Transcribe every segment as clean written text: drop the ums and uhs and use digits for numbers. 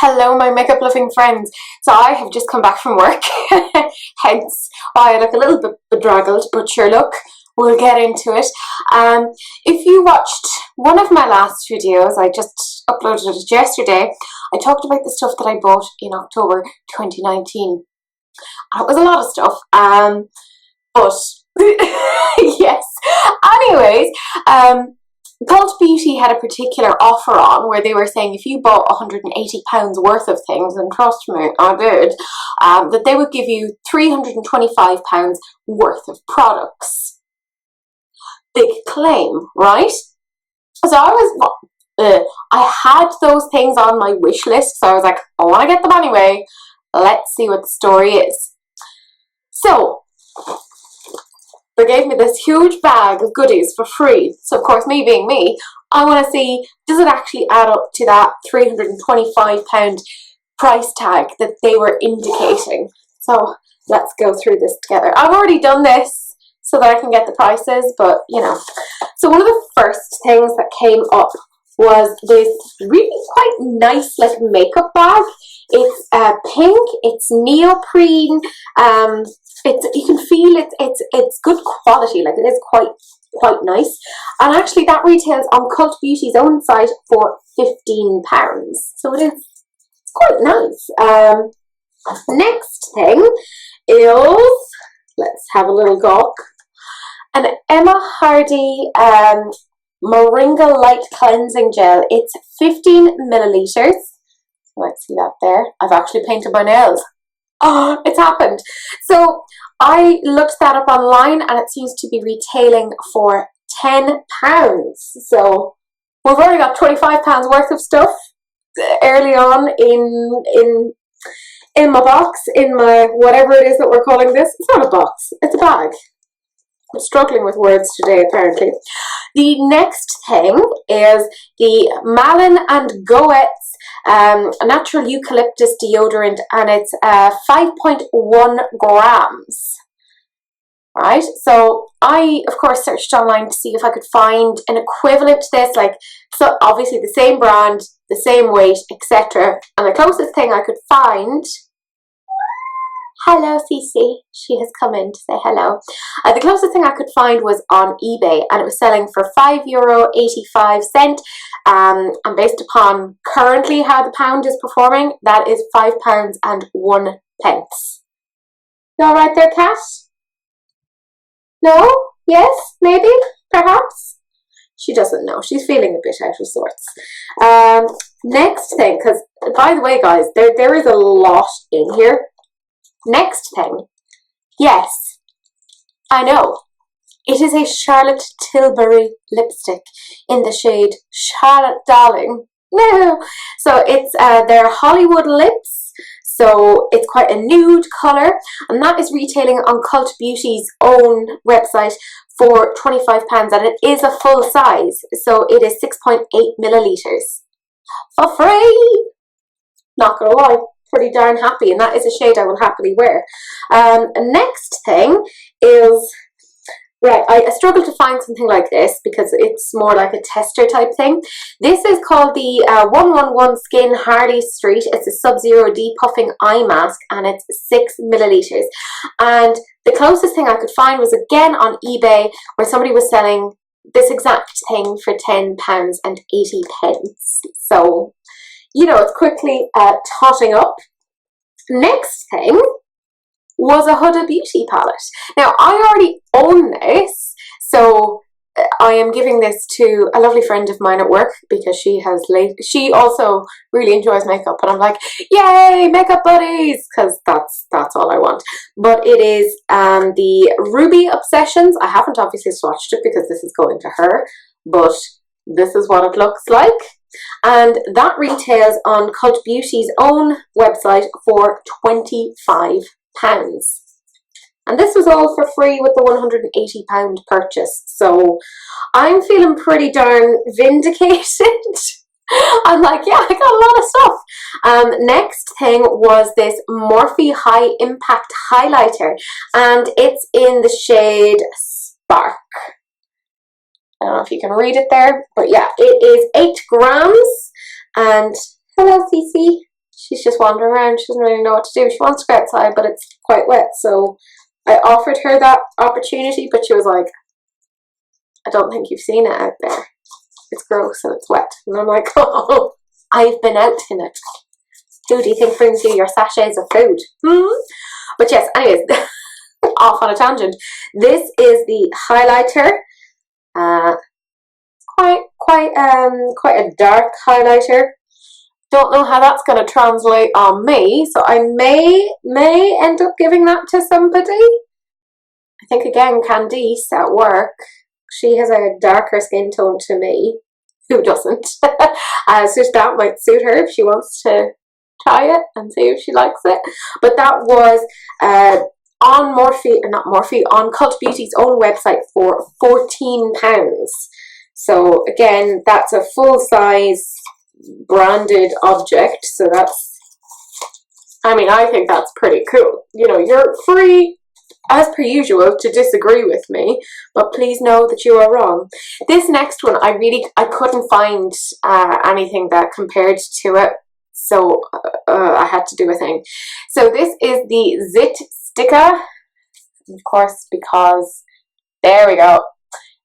Hello, my makeup loving friends. So I have just come back from work, hence why I look a little bit bedraggled, but sure, look, we'll get into it. If you watched one of my last videos, I just uploaded it yesterday, I talked about the stuff that I bought in October 2019. It was a lot of stuff, but yes. Anyways, Cult Beauty had a particular offer on where they were saying if you bought £180 worth of things, and trust me, I did, that they would give you £325 worth of products. Big claim, right? So I had those things on my wish list, so I was like, I want to get them anyway. Let's see what the story is. So they gave me this huge bag of goodies for free. So of course, me being me, I want to see, does it actually add up to that £325 price tag that they were indicating? So let's go through this together. I've already done this so that I can get the prices, but you know. So one of the first things that came up was this really quite nice like makeup bag. It's pink, it's neoprene, you can feel it's good quality, like it is quite nice. And actually that retails on Cult Beauty's own site for £15. So it's quite nice. Next thing is, let's have a little gawk, an Emma Hardy Moringa Light Cleansing Gel. It's 15 millilitres. You might see that there. I've actually painted my nails. Oh, it's happened. So I looked that up online and it seems to be retailing for £10. So we've already got £25 worth of stuff early on in my box, in my whatever it is that we're calling this. It's not a box, it's a bag. I'm struggling with words today, apparently. The next thing is the Malin and Goetz natural eucalyptus deodorant, and it's 5.1 grams. Right, so I of course searched online to see if I could find an equivalent to this, like, so obviously the same brand, the same weight, etc. And the closest thing I could find, hello Cece, she has come in to say hello. The closest thing I could find was on eBay, and it was selling for €5.85. And based upon currently how the pound is performing, that is £5.01. You all right there, Kat? No? Yes? Maybe? Perhaps? She doesn't know. She's feeling a bit out of sorts. Next thing, because by the way, guys, there is a lot in here. Next thing, yes, I know, it is a Charlotte Tilbury lipstick in the shade Charlotte Darling. No, so it's their Hollywood lips. So it's quite a nude colour, and that is retailing on Cult Beauty's own website for £25, and it is a full size, so it is 6.8 millilitres for free. Not gonna lie, pretty darn happy, and that is a shade I will happily wear. Next thing is, right, I struggled to find something like this because it's more like a tester type thing. This is called the 111 Skin Hardy Street. It's a Sub-Zero Depuffing Eye Mask, and it's 6 millilitres. And the closest thing I could find was again on eBay, where somebody was selling this exact thing for £10.80. So, you know, it's quickly totting up. Next thing was a Huda Beauty palette. Now, I already own this, so I am giving this to a lovely friend of mine at work because she also really enjoys makeup, and I'm like, yay, makeup buddies, because that's all I want. But it is the Ruby Obsessions. I haven't obviously swatched it because this is going to her, but this is what it looks like. And that retails on Cult Beauty's own website for £25. And this was all for free with the £180 purchase. So I'm feeling pretty darn vindicated. I'm like, yeah, I got a lot of stuff. Next thing was this Morphe High Impact Highlighter, and it's in the shade Spark. I don't know if you can read it there, but yeah, it is 8 grams. And hello, Cece. she's just wandering around. She doesn't really know what to do. She wants to go outside, but it's quite wet. So I offered her that opportunity, but she was like, I don't think you've seen it out there. It's gross and it's wet. And I'm like, oh, I've been out in it. Who do you think brings you your sachets of food? But yes, anyways, off on a tangent. This is the highlighter. Quite a dark highlighter. Don't know how that's going to translate on me, so I may end up giving that to somebody. I think again, Candice at work, she has a darker skin tone to me. Who doesn't? So that might suit her if she wants to try it and see if she likes it. But that was on on Cult Beauty's own website for £14. So again, that's a full size branded object. So that's, I mean, I think that's pretty cool. You know, you're free as per usual to disagree with me, but please know that you are wrong. This next one, I couldn't find anything that compared to it. So I had to do a thing. So this is the Zit Sticker, of course, because there we go.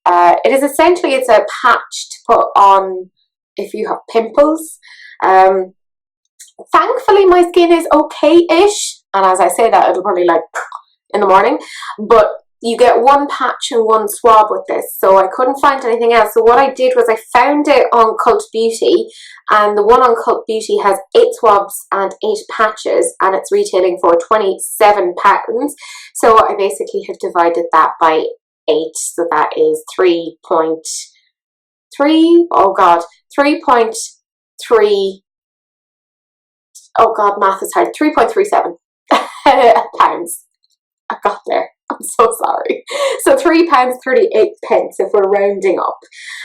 It is essentially, it's a patch to put on if you have pimples. Thankfully, my skin is okay-ish, and as I say that, it'll probably like in the morning, but you get one patch and one swab with this, so I couldn't find anything else. So what I did was I found it on Cult Beauty, and the one on Cult Beauty has 8 swabs and 8 patches, and it's retailing for £27. So I basically have divided that by 8, so that is 3.3, oh god, 3.3, oh god, math is hard, 3.37 pounds. I got there. I'm so sorry. So £3.38 if we're rounding up.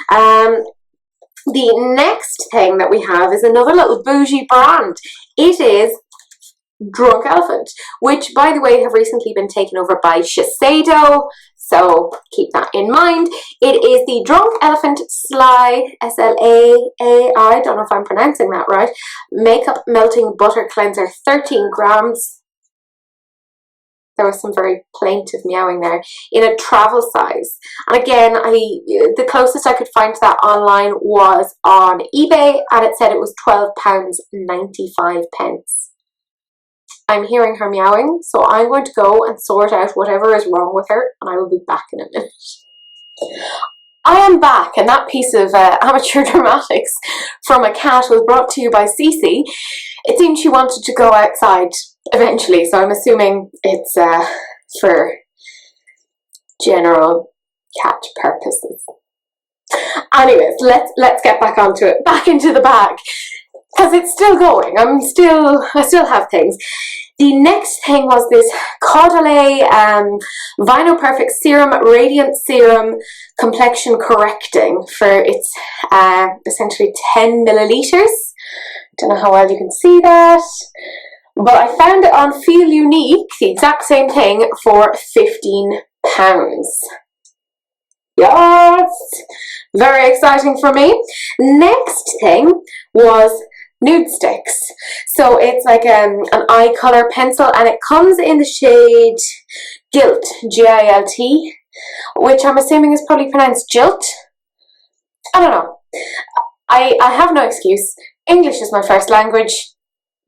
The next thing that we have is another little bougie brand. It is Drunk Elephant, which by the way have recently been taken over by Shiseido, so keep that in mind. It is the Drunk Elephant Slay, S-L-A-A-I, don't know if I'm pronouncing that right, Makeup Melting Butter Cleanser, 13 grams. There was some very plaintive meowing there, in a travel size. And again, the closest I could find to that online was on eBay, and it said it was £12.95. I'm hearing her meowing, so I'm going to go and sort out whatever is wrong with her, and I will be back in a minute. I am back, and that piece of amateur dramatics from a cat was brought to you by Cece. It seemed she wanted to go outside eventually, so I'm assuming it's for general cat purposes. Anyways, let's get back onto it, back into the bag, because it's still going. I still have things. The next thing was this Caudalie Vino Perfect Serum Radiant Serum Complexion Correcting for its essentially 10 milliliters. Don't know how well you can see that, but I found it on Feel Unique, the exact same thing, for £15. Yes, very exciting for me. Next thing was nude sticks. So it's like an eye color pencil, and it comes in the shade Gilt, G-I-L-T, which I'm assuming is probably pronounced Jilt. I don't know. I have no excuse. English is my first language,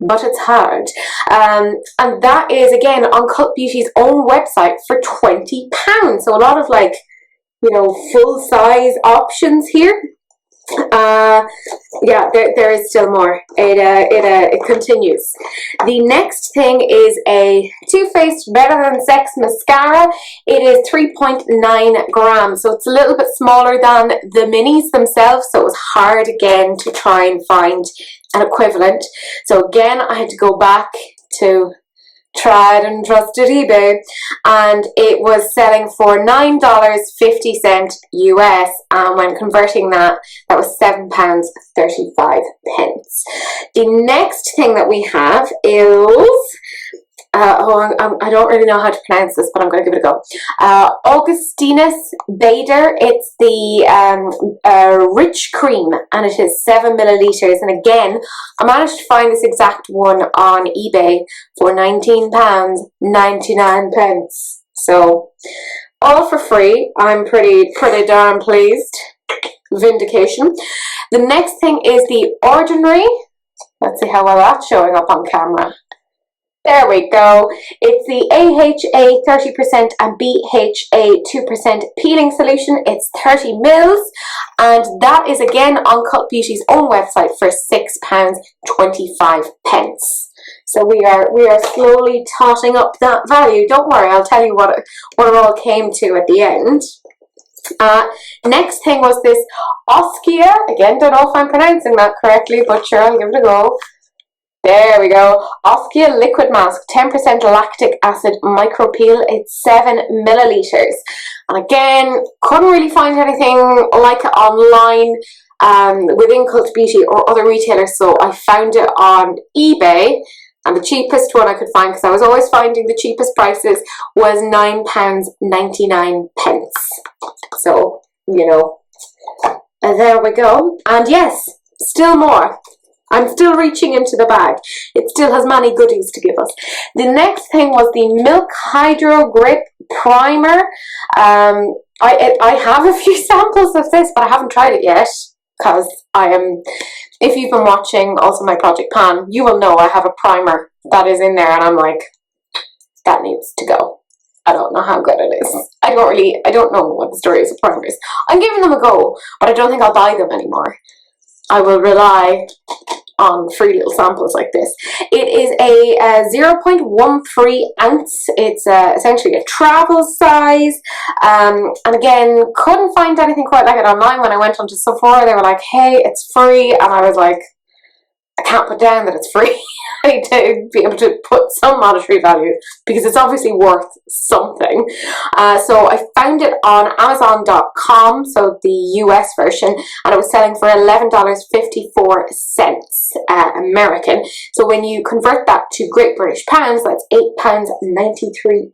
but it's hard. And that is again on Cult Beauty's own website for £20. So a lot of, like, you know, full size options here. Yeah, there is still more. It continues. The next thing is a Too Faced Better Than Sex mascara. It is 3.9 grams, so it's a little bit smaller than the minis themselves, so it was hard again to try and find an equivalent. So again, I had to go back to tried and trusted eBay, and it was selling for $9.50 US, and when converting that was £7.35. The next thing that we have is I don't really know how to pronounce this, but I'm going to give it a go. Augustinus Bader. It's the rich cream, and it is 7 millilitres. And again, I managed to find this exact one on eBay for £19.99. So all for free. I'm pretty darn pleased. Vindication. The next thing is the Ordinary. Let's see how well that's showing up on camera. There we go. It's the AHA 30% and BHA 2% peeling solution. It's 30 mils, and that is again on Cult Beauty's own website for £6.25. So we are slowly totting up that value. Don't worry, I'll tell you what it all came to at the end. Next thing was this Oskia. Again, don't know if I'm pronouncing that correctly, but sure, I'll give it a go. There we go. Oskia Liquid Mask, 10% lactic acid micro peel. It's 7 millilitres. And again, couldn't really find anything like it online within Cult Beauty or other retailers, so I found it on eBay. And the cheapest one I could find, because I was always finding the cheapest prices, was £9.99. So, you know, there we go. And yes, still more. I'm still reaching into the bag. It still has many goodies to give us. The next thing was the Milk Hydro Grip Primer. I have a few samples of this, but I haven't tried it yet, because if you've been watching also my Project Pan, you will know I have a primer that is in there, and I'm like, that needs to go. I don't know how good it is. I don't know what the story is of primers. I'm giving them a go, but I don't think I'll buy them anymore. I will rely on free little samples like this. It is a 0.13 ounce. It's essentially a travel size. And again, couldn't find anything quite like it online. When I went onto Sephora, they were like, hey, it's free. And I was like, I can't put down that it's free. I need to be able to put some monetary value, because it's obviously worth something. So I found it on Amazon.com, so the US version, and it was selling for $11.54 American. So when you convert that to Great British pounds, that's £8.93.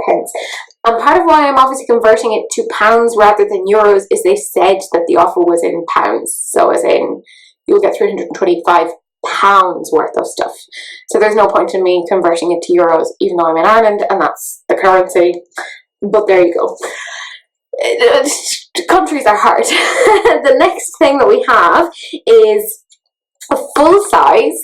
And part of why I'm obviously converting it to pounds rather than euros is they said that the offer was in pounds. So as in, you'll get £325 worth of stuff. So there's no point in me converting it to euros, even though I'm in Ireland and that's the currency. But there you go. Countries are hard. The next thing that we have is a full-size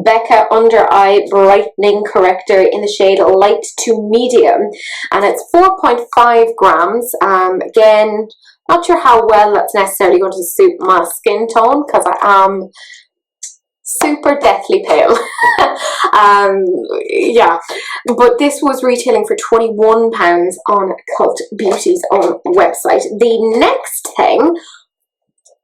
Becca Under Eye Brightening Corrector in the shade Light to Medium, and it's 4.5 grams. Again, not sure how well that's necessarily going to suit my skin tone, because I am super deathly pale. Yeah, but this was retailing for £21 on Cult Beauty's own website. The next thing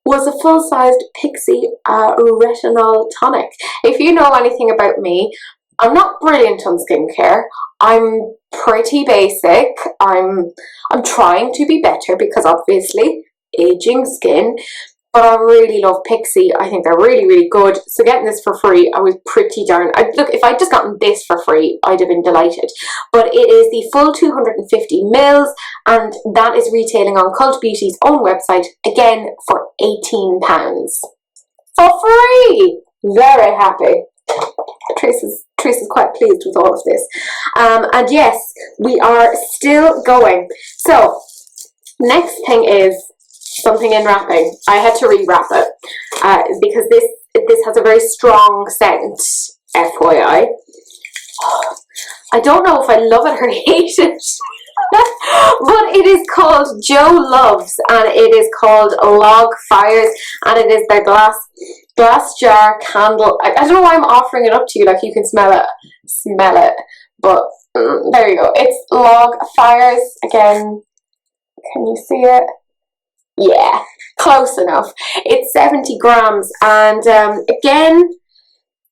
was a full-sized Pixie Retinol Tonic. If you know anything about me, I'm not brilliant on skincare. I'm pretty basic. I'm trying to be better, because obviously aging skin. But I really love Pixie. I think they're really, really good. So getting this for free, I was pretty darn... Look, if I'd just gotten this for free, I'd have been delighted. But it is the full 250 mils, and that is retailing on Cult Beauty's own website, again, for £18. For free! Very happy. Trace is quite pleased with all of this. And yes, we are still going. So, next thing is something in wrapping. I had to rewrap it because this has a very strong scent, FYI. I don't know if I love it or hate it. But it is called Joe Loves, and it is called Log Fires, and it is their glass jar candle. I don't know why I'm offering it up to you, like you can smell it, but there you go. It's Log Fires. Again, can you see it? Yeah, close enough. It's 70 grams, and again,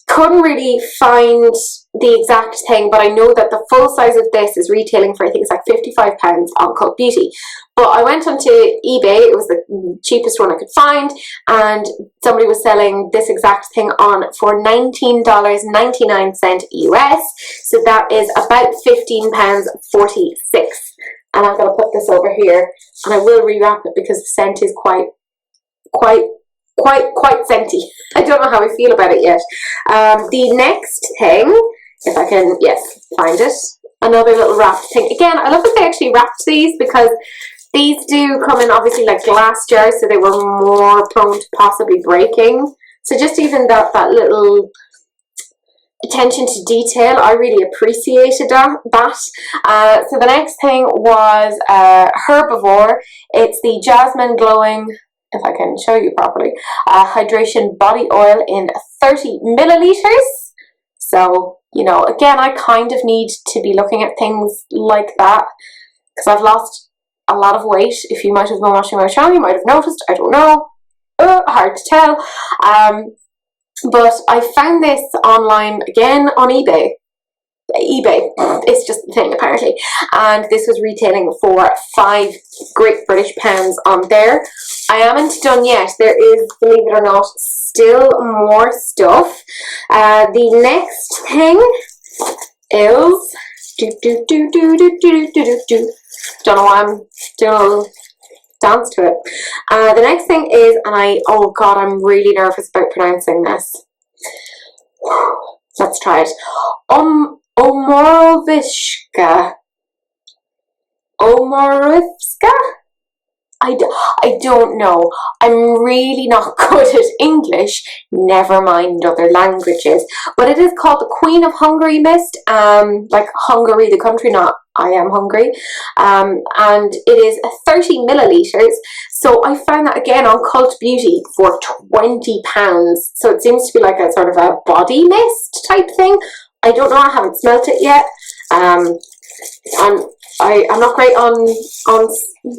couldn't really find the exact thing, but I know that the full size of this is retailing for, I think it's like £55 on Cult Beauty. But I went onto eBay, it was the cheapest one I could find, and somebody was selling this exact thing on for $19.99 US, so that is about £15.46. And I'm going to put this over here, and I will rewrap it because the scent is quite scenty. I don't know how I feel about it yet. The next thing, if I can, yes, find it, another little wrapped thing. Again, I love that they actually wrapped these, because these do come in obviously like glass jars, so they were more prone to possibly breaking. So just even that little attention to detail, I really appreciated that. So the next thing was Herbivore. It's the Jasmine Glowing, if I can show you properly, hydration body oil in 30 milliliters. So, you know, again, I kind of need to be looking at things like that, because I've lost a lot of weight. If you might have been watching my channel, you might have noticed. I don't know. Hard to tell. But I found this online, again, on eBay. eBay, it's just the thing apparently, and this was retailing for £5 Great British pounds on there. I haven't done yet. There is, believe it or not, still more stuff. The next thing is don't know why I'm doing a little dance to it. The next thing is, and oh god, I'm really nervous about pronouncing this. Let's try it. Omorovska. I don't know. I'm really not good at English, never mind other languages. But it is called the Queen of Hungary mist, like Hungary the country, not I am hungry. And it is 30 milliliters. So I found that again on Cult Beauty for £20. So it seems to be like a sort of a body mist type thing. I don't know, I haven't smelt it yet. I'm not great on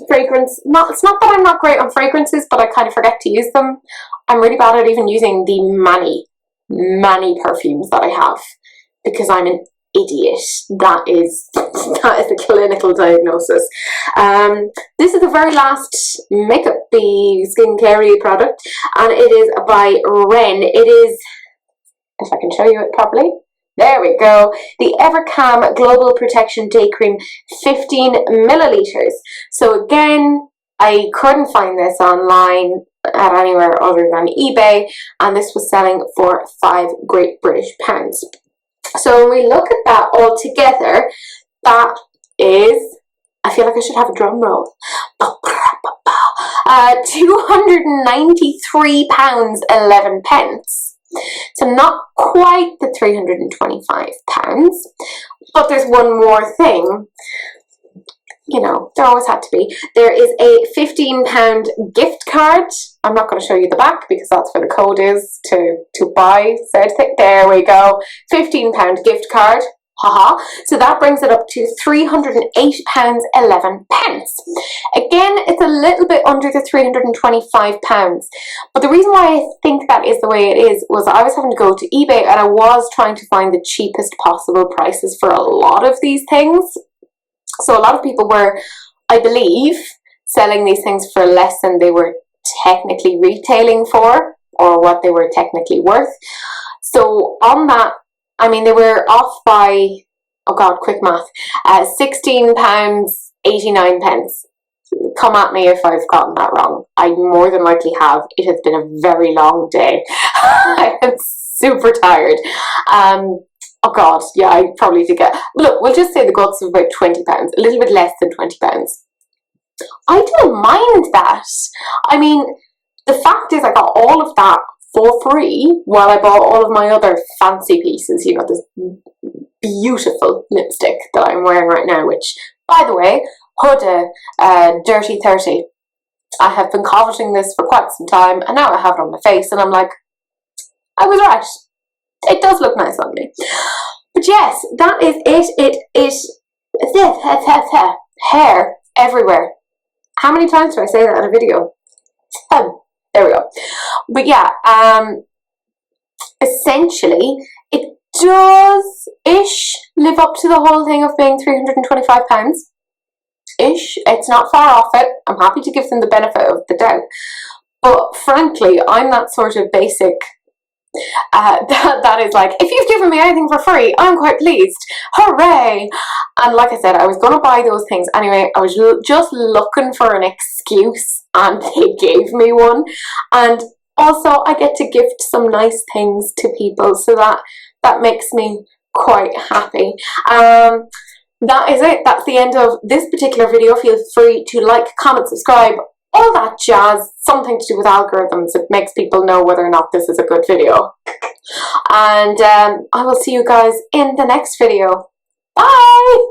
fragrance. It's not that I'm not great on fragrances, but I kind of forget to use them. I'm really bad at even using the many perfumes that I have, because I'm an idiot. That is the clinical diagnosis. This is the very last makeup-y skincare product, and it is by Ren. It is, if I can show you it properly. There we go. The Evercam Global Protection Day Cream, 15 milliliters. So again, I couldn't find this online at anywhere other than eBay, and this was selling for £5 Great British pounds. So when we look at that all together, that is, I feel like I should have a drum roll. £293.11. So not quite the £325, but there's one more thing. You know, there always had to be. There is a £15 gift card. I'm not going to show you the back because that's where the code is to buy said thing. There we go. £15 gift card. Haha. So that brings it up to £308.11. Again, it's a little bit under the £325. But the reason why I think that is the way it is was I was having to go to eBay and I was trying to find the cheapest possible prices for a lot of these things. So a lot of people were, I believe, selling these things for less than they were technically retailing for, or what they were technically worth. So on that, I mean, they were off by, oh god, quick math, £16.89. Come at me if I've gotten that wrong. I more than likely have. It has been a very long day. I am super tired. Oh god, yeah, I probably did get, look, we'll just say the guts of about £20, a little bit less than £20. I don't mind that. I mean, the fact is I got all of that for free while I bought all of my other fancy pieces. You know, this beautiful lipstick that I'm wearing right now, which, by the way, Huda Dirty 30. I have been coveting this for quite some time, and now I have it on my face, and I'm like, I was right. It does look nice on me. But yes, that is it. Hair everywhere. How many times do I say that in a video? There we go. But yeah, essentially, it does-ish live up to the whole thing of being £325-ish. It's not far off it. I'm happy to give them the benefit of the doubt. But frankly, I'm that sort of basic that is like, if you've given me anything for free, I'm quite pleased. Hooray! And like I said, I was going to buy those things anyway. I was just looking for an excuse, and they gave me one. And also, I get to gift some nice things to people, so that makes me quite happy. That is it. That's the end of this particular video. Feel free to like, comment, subscribe, all that jazz. Something to do with algorithms. It makes people know whether or not this is a good video. And I will see you guys in the next video. Bye!